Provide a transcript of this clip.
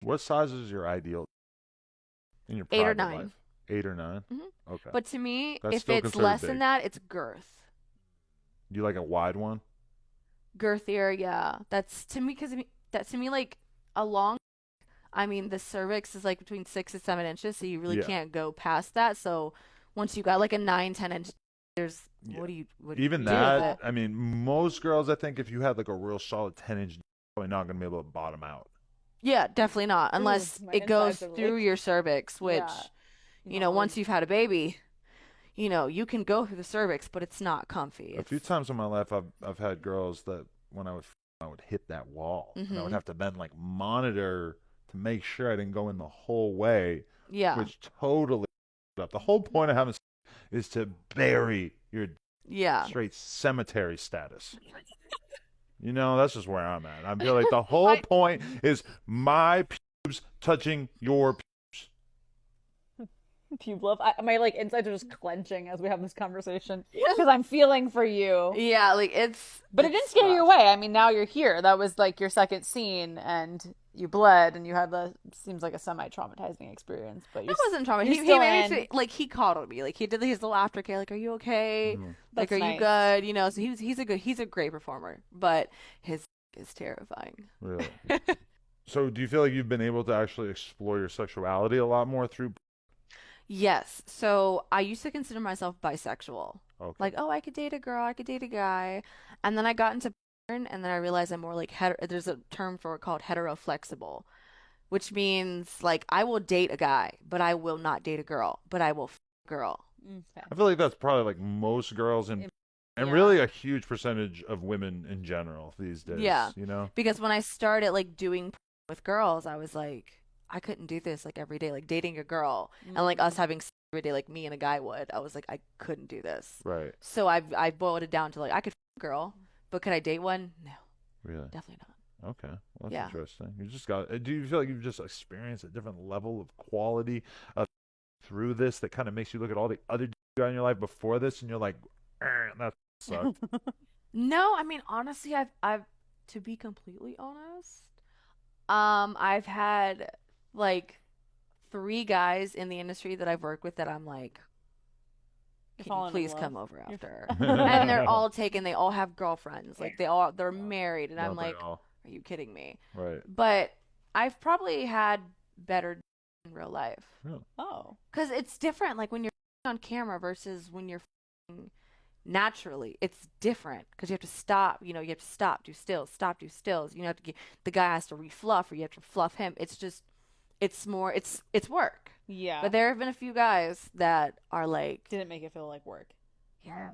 What size is your ideal in your 8 or 9. private life? 8 or 9? Okay. But to me, That's if still it's considered less than big. that, it's girth. Do you like a wide one? Girthier, yeah. That's to me because that to me like a long. I mean, the cervix is like between 6 and 7 inches, so you really Yeah. can't go past that. So once you got like a 9, 10 inch, there's Yeah. what do Even you do with that, it? Yeah. I mean, most girls, I think if you had like a real solid 10-inch, probably not going to be able to bottom out. Yeah, definitely not Ooh, unless my it goes insides are through like, your cervix, yeah, which knowledge. once you've had a baby, you can go through the cervix, but it's not comfy. A few It's times in my life, I've had girls that when I would hit that wall, and I would mhm. have to then like monitor to make sure I didn't go in the whole way, Yeah. which totally up. The whole point of having is to bury your Yeah. straight cemetery status. That's just where I'm at. I feel like the whole I point is my pubes touching your pubes. pube love. My like insides are just clenching as we have this conversation because I'm feeling for you. Yeah, like But it didn't it's scare you rough. away. I mean, now you're here. That was like your second scene, and you bled, and you had the seems like a semi-traumatizing experience. But It wasn't trauma. you're He still made me in. feel like he coddled me. Like he did his little aftercare. Like, are you okay? Mhm. Like, That's are you nice. good? So he's a great performer, but his is terrifying. Really. So, do you feel like you've been able to actually explore your sexuality a lot more through? Yes. So I used to consider myself bisexual. Okay. Like, oh, I could date a girl, I could date a guy. And then I got into porn, and then I realized I'm more like there's a term for it called heteroflexible, which means like I will date a guy, but I will not date a girl, but I will a girl. Okay. I feel like that's probably like most girls and Yeah. really a huge percentage of women in general these Yeah. days, you know? Because when I started like doing porn with girls, I was like, I couldn't do this like every day, like dating a girl and like us having sex every day like me and a guy would. I was like, I couldn't do this. Right. So I boiled it down to like I could a girl, but could I date one? No, Really. definitely not. Okay. Well, that's Yeah. interesting. You just got. Do you feel like you've just experienced a different level of quality of through this that kind of makes you look at all the other you got in your life before this, and you're like, that sucked. No, I mean honestly, I've to be completely honest, I've had like 3 guys in the industry that I've worked with that I'm like, You're can you falling in please love. come over You're after? And they're all taken, they all have girlfriends, like they're Oh, married, and I'm don't they like, all? are you kidding me? Right. But I've probably had better in real life Yeah. Oh. because it's different. Like when you're on camera versus when you're naturally, it's different because you have to stop. You have to stop, do stills, stop, do stills. You have to get the guy has to refluff, or you have to fluff him. It's just, it's more, it's work. Yeah. But there have been a few guys that are like, Didn't make it feel like work. yeah,